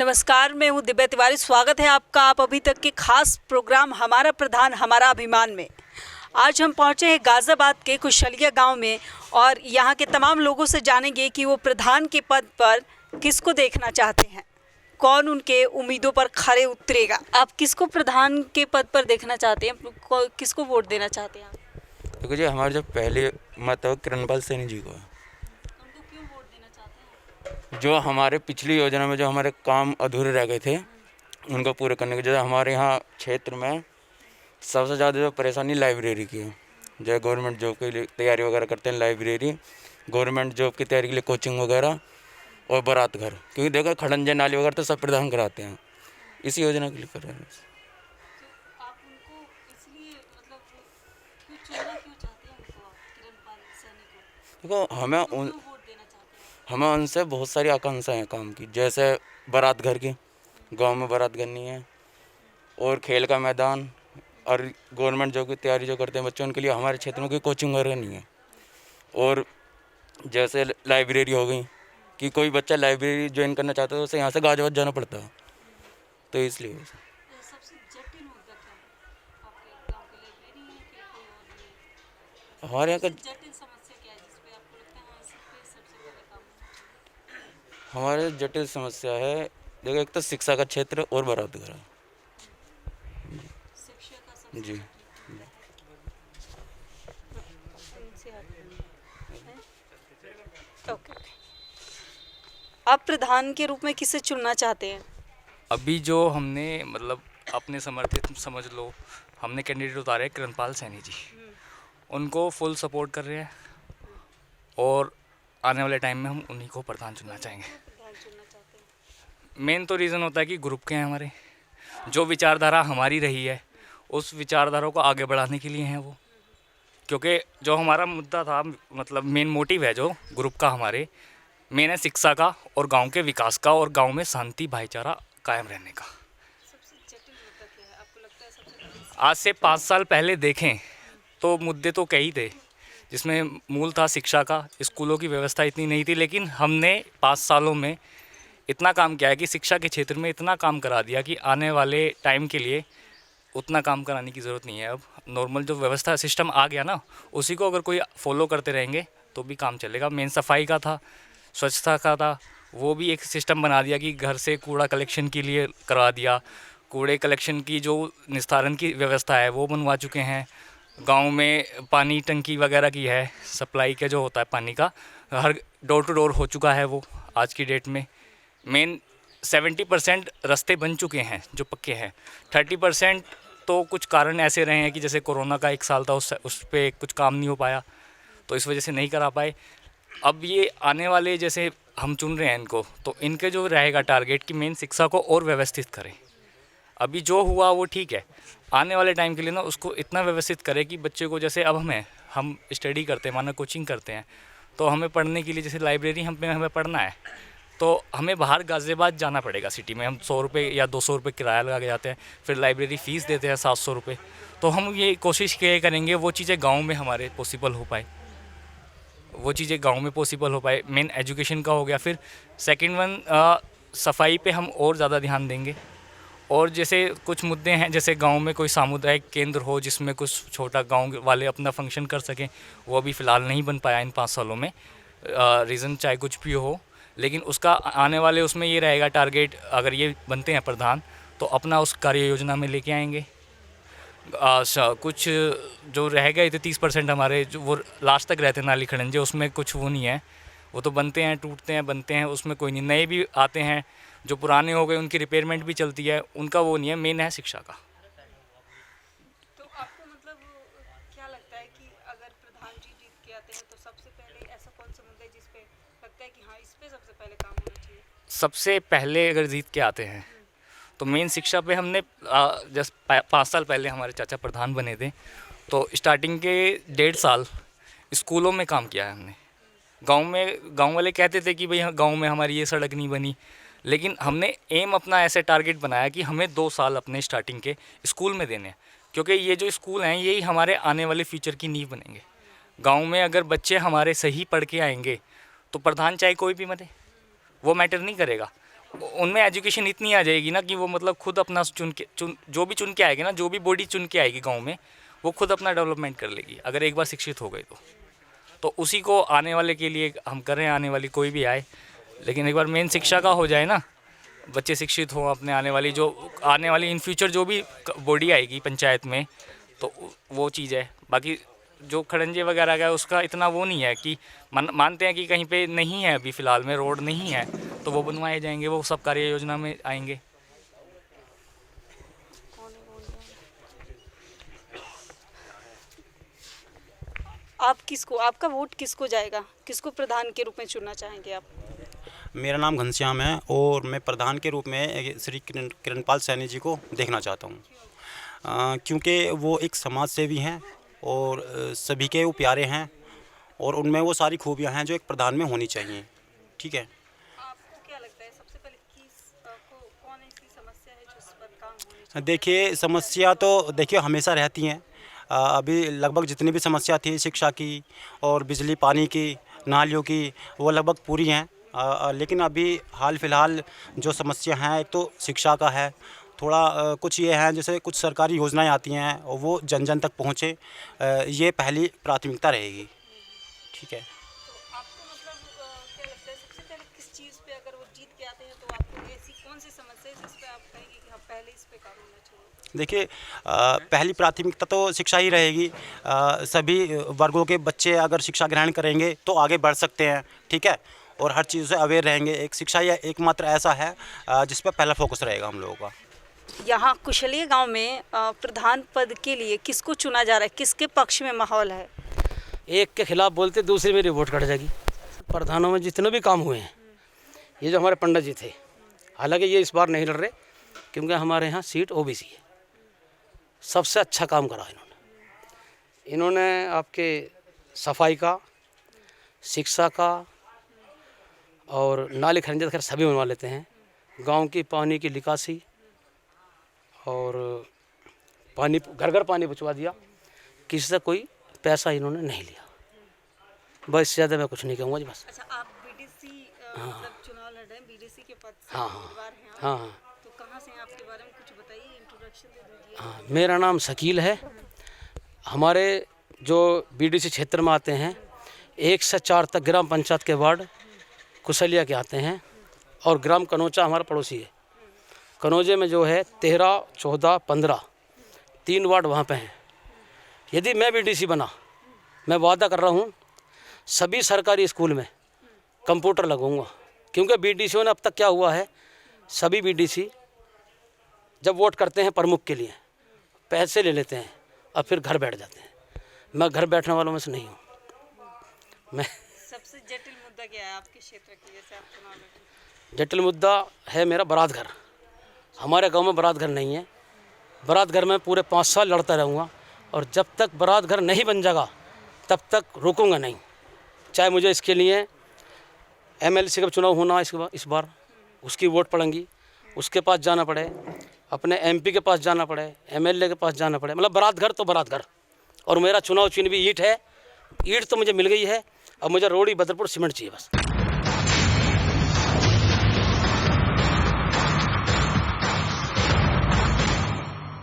नमस्कार, मैं हूँ दिव्या तिवारी। स्वागत है आपका आप अभी तक के खास प्रोग्राम हमारा प्रधान हमारा अभिमान में। आज हम पहुँचे हैं गाज़ियाबाद के कुशलिया गांव में और यहाँ के तमाम लोगों से जानेंगे कि वो प्रधान के पद पर किसको देखना चाहते हैं, कौन उनके उम्मीदों पर खरे उतरेगा। आप किसको प्रधान के पद पर देखना चाहते हैं, किसको वोट देना चाहते हैं आप? देखो जी, हमारे जो पहले मत है किरणपाल सैनी जी को है। उनको क्यों वोट देना चाहते हैं? जो हमारे पिछली योजना में जो हमारे काम अधूरे रह गए थे उनको पूरे करने के, जो हमारे यहाँ क्षेत्र में सबसे ज़्यादा जो परेशानी लाइब्रेरी की है। जो गवर्नमेंट जॉब के लिए तैयारी वगैरह करते हैं, लाइब्रेरी, गवर्नमेंट जॉब की तैयारी के लिए कोचिंग वगैरह और बारात घर, क्योंकि देखो खड़ंजे नाली वगैरह तो सब प्रदान कराते हैं, इसी योजना के लिए कर रहे हैं। तो आप उनको इसलिए मतलब क्यों चुनना क्यों चाहते हैं उनको, आप किरणपाल सैनी को? देखो क्यों वोट देना चाहते हैं? हमें उनसे बहुत सारी आकांक्षाएं हैं काम की, जैसे बारात घर की, गांव में बारात करनी है, और खेल का मैदान, और गवर्नमेंट जॉब की तैयारी जो करते हैं बच्चों उनके लिए हमारे क्षेत्र में कोई कोचिंग वगैरह नहीं है। और जैसे लाइब्रेरी हो गई कि कोई बच्चा लाइब्रेरी ज्वाइन करना चाहता है तो उसे यहाँ से गाज़ियाबाद जाना पड़ता है, तो इसलिए सबसे जटिल मुद्दा क्या है आपके गांव की? लाइब्रेरी है कि कोई और भी है? हमारे यहाँ का जटिल समस्या क्या है जिस पे आपको लगता है हाँ इस पे सबसे पहले काम होना चाहिए? हमारे जटिल समस्या है, देखो एक तो शिक्षा का क्षेत्र और बारात घर है। शिक्षा का सबसे जी ओके। आप प्रधान के रूप में किसे चुनना चाहते हैं? अभी जो हमने मतलब अपने समर्थित समझ लो हमने कैंडिडेट उतारे किरणपाल सैनी जी, उनको फुल सपोर्ट कर रहे हैं और आने वाले टाइम में हम उन्हीं को प्रधान चुनना चाहेंगे। मेन तो रीज़न होता है कि ग्रुप के हैं हमारे, जो विचारधारा हमारी रही है उस विचारधारा को आगे बढ़ाने के लिए हैं वो, क्योंकि जो हमारा मुद्दा था मतलब मेन मोटिव है जो ग्रुप का हमारे मेन है शिक्षा का और गांव के विकास का और गांव में शांति भाईचारा कायम रहने का। सबसे जटिल मुद्दा क्या है आपको लगता है? सबसे आज से 5 साल पहले देखें तो मुद्दे तो कई थे, जिसमें मूल था शिक्षा का। स्कूलों की व्यवस्था इतनी नहीं थी, लेकिन हमने 5 सालों में इतना काम किया है कि शिक्षा के क्षेत्र में इतना काम करा दिया कि आने वाले टाइम के लिए उतना काम कराने की ज़रूरत नहीं है। अब नॉर्मल जो व्यवस्था सिस्टम आ गया ना, उसी को अगर कोई फॉलो करते रहेंगे तो भी काम चलेगा। मेन सफाई का था, स्वच्छता का था, वो भी एक सिस्टम बना दिया कि घर से कूड़ा कलेक्शन के लिए करवा दिया। कूड़े कलेक्शन की जो निस्तारण की व्यवस्था है वो बनवा चुके हैं। गांव में पानी टंकी वगैरह की है, सप्लाई का जो होता है पानी का, हर डोर टू डोर हो चुका है वो आज की डेट में। मेन 70% रास्ते बन चुके हैं जो पक्के हैं। 30% तो कुछ कारण ऐसे रहे हैं कि जैसे कोरोना का 1 साल था, उस पर कुछ काम नहीं हो पाया, तो इस वजह से नहीं करा पाए। अब ये आने वाले जैसे हम चुन रहे हैं इनको, तो इनके जो रहेगा टारगेट कि मेन शिक्षा को और व्यवस्थित करें। अभी जो हुआ वो ठीक है, आने वाले टाइम के लिए ना उसको इतना व्यवस्थित करें कि बच्चे को, जैसे अब हम स्टडी करते हैं, माना कोचिंग करते हैं, तो हमें पढ़ने के लिए जैसे लाइब्रेरी हमें पढ़ना है तो हमें बाहर गाज़ियाबाद जाना पड़ेगा सिटी में। हम 100 रुपये या 200 रुपये किराया लगा के जाते हैं, फिर लाइब्रेरी फ़ीस देते हैं 700 रुपये। तो हम ये कोशिश किए करेंगे वो चीज़ें गांव में हमारे पॉसिबल हो पाए, वो चीज़ें गांव में पॉसिबल हो पाए। मेन एजुकेशन का हो गया। फिर सेकंड वन सफाई पे हम और ज़्यादा ध्यान देंगे। और जैसे कुछ मुद्दे हैं, जैसे गांव में कोई सामुदायिक केंद्र हो जिसमें कुछ छोटा गांव वाले अपना फंक्शन कर सकें, वो अभी फ़िलहाल नहीं बन पाया इन 5 सालों में। रीज़न चाहे कुछ भी हो, लेकिन उसका आने वाले उसमें ये रहेगा टारगेट, अगर ये बनते हैं प्रधान तो अपना उस कार्य योजना में लेके आएंगे। कुछ जो रह गए थे 30% हमारे, जो वो लास्ट तक रहते नाली खड़ंजे, उसमें कुछ वो नहीं है, वो तो बनते हैं, टूटते हैं, बनते हैं, उसमें कोई नहीं। नए भी आते हैं, जो पुराने हो गए उनकी रिपेयरमेंट भी चलती है, उनका वो नहीं है। मेन है शिक्षा का। तो आपको मतलब क्या लगता है कि अगर प्रधान जी जीत के आते हैं तो सबसे पहले ऐसा कौन सा मुद्दा है जिस पे लगता है कि हाँ इस पे सबसे पहले काम होना चाहिए? सबसे पहले अगर जीत के आते हैं तो मेन शिक्षा पे हमने जैसे 5 साल पहले हमारे चाचा प्रधान बने थे, तो स्टार्टिंग के 1.5 साल स्कूलों में काम किया है हमने। गांव वाले कहते थे कि भाई गांव में हमारी ये सड़क नहीं बनी, लेकिन हमने एम अपना ऐसे टारगेट बनाया कि हमें 2 साल अपने स्टार्टिंग के स्कूल में देने हैं, क्योंकि ये जो स्कूल हैं यही हमारे आने वाले फ्यूचर की नींव बनेंगे। गांव में अगर बच्चे हमारे सही पढ़ के आएंगे तो प्रधान चाहे कोई भी बने वो मैटर नहीं करेगा। उनमें एजुकेशन इतनी आ जाएगी ना कि वो मतलब खुद अपना जो भी चुन के आएगी ना, जो भी बॉडी चुन के आएगी गांव में, वो खुद अपना डेवलपमेंट कर लेगी अगर एक बार शिक्षित हो गई तो उसी को आने वाले के लिए हम कर रहे हैं, आने वाली कोई भी आए, लेकिन एक बार मेन शिक्षा का हो जाए ना, बच्चे शिक्षित हों, अपने आने वाली इन फ्यूचर जो भी बॉडी आएगी पंचायत में, तो वो चीज़ है। बाकी जो खड़ंजे वगैरह का है उसका इतना वो नहीं है कि मानते हैं कि कहीं पे नहीं है, अभी फ़िलहाल में रोड नहीं है तो वो बनवाए जाएंगे, वो सब कार्य योजना में आएंगे। आपका वोट किसको जाएगा, किसको प्रधान के रूप में चुनना चाहेंगे आप? मेरा नाम घनश्याम है और मैं प्रधान के रूप में श्री किरणपाल सैनी जी को देखना चाहता हूँ, क्योंकि वो एक समाज सेवी हैं और सभी के वो प्यारे हैं और उनमें वो सारी खूबियाँ हैं जो एक प्रधान में होनी चाहिए। ठीक है, आपको क्या लगता है सबसे पहले कौन ऐसी समस्या है जिस पर काम होनी चाहिए? देखिए समस्या तो देखिए हमेशा रहती हैं। अभी लगभग जितनी भी समस्या थी शिक्षा की और बिजली पानी की, नालियों की, वो लगभग पूरी हैं। लेकिन अभी हाल फिलहाल जो समस्या हैं, एक तो शिक्षा का है, थोड़ा कुछ ये है जैसे कुछ सरकारी योजनाएं आती हैं और वो जन जन तक पहुँचे, ये पहली प्राथमिकता रहेगी। ठीक है, तो आपको मतलब क्या लगता है सबसे पहले किस चीज़ पे अगर वो जीत के आते हैं तो आपको ऐसी कौन सी समस्या है जिस पे आप कहेंगे कि हाँ पहले इस पे काम होना चाहिए? देखिए पहली प्राथमिकता तो शिक्षा ही रहेगी। सभी वर्गों के बच्चे अगर शिक्षा ग्रहण करेंगे तो आगे बढ़ सकते हैं। ठीक है, और हर चीज़ से अवेयर रहेंगे। एक शिक्षा या एकमात्र ऐसा है जिस पर पहला फोकस रहेगा हम लोगों का। यहाँ कुशलिया गांव में प्रधान पद के लिए किसको चुना जा रहा है, किसके पक्ष में माहौल है? एक के खिलाफ बोलते दूसरे में रिवोट कट जाएगी। प्रधानों में जितने भी काम हुए हैं, ये जो हमारे पंडित जी थे, हालांकि ये इस बार नहीं लड़ रहे क्योंकि हमारे यहाँ सीट ओबीसी है। सबसे अच्छा काम करा इन्होंने आपके सफाई का, शिक्षा का और नाली खंजर खैर सभी बनवा लेते हैं। गांव की पानी की निकासी और पानी घर घर पानी पहुँचवा दिया। किसी से कोई पैसा इन्होंने नहीं लिया। बस ज़्यादा मैं कुछ नहीं कहूँगा जी। बस अच्छा, आप बीडीसी मतलब चुनाव लड़ रहे हैं, बीडीसी के पद से हाँ उम्मीदवार हैं आप। हाँ तो कहाँ से हैं, आपके बारे में कुछ बताइए, इंट्रोडक्शन दे दीजिए। हाँ, मेरा नाम शकील है। हमारे जो बीडीसी क्षेत्र में आते हैं 1 से 4 तक ग्राम पंचायत के वार्ड कुशलिया के आते हैं और ग्राम कनौचा हमारा पड़ोसी है। कनौजे में जो है 13, 14, 15 3 वार्ड वहाँ पे हैं। यदि मैं बीडीसी बना, मैं वादा कर रहा हूँ सभी सरकारी स्कूल में कंप्यूटर लगाऊंगा, क्योंकि बीडीसीओं ने अब तक क्या हुआ है, सभी बीडीसी जब वोट करते हैं प्रमुख के लिए पैसे ले लेते हैं और फिर घर बैठ जाते हैं। मैं घर बैठने वालों में से नहीं हूँ। मैं सबसे जटिल मुद्दा क्या है आपके क्षेत्र की, जैसे आप चुनाव लड़ रहे हैं? जटिल मुद्दा है मेरा बारात घर। हमारे गांव में बारात घर नहीं है। बारात घर में पूरे 5 साल लड़ता रहूँगा और जब तक बारात घर नहीं बन जाएगा तब तक रुकूंगा नहीं। चाहे मुझे इसके लिए एमएलसी का चुनाव होना इस बार उसकी वोट पड़ेंगी, उसके पास जाना पड़े, अपने एमपी के पास जाना पड़े, एमएलए के पास जाना पड़े, मतलब बारात घर तो बारात घर। और मेरा चुनाव चिन्ह भी ईंट है। ईंट तो मुझे मिल गई है, अब मुझे रोड़ी बदरपुर सीमेंट चाहिए बस।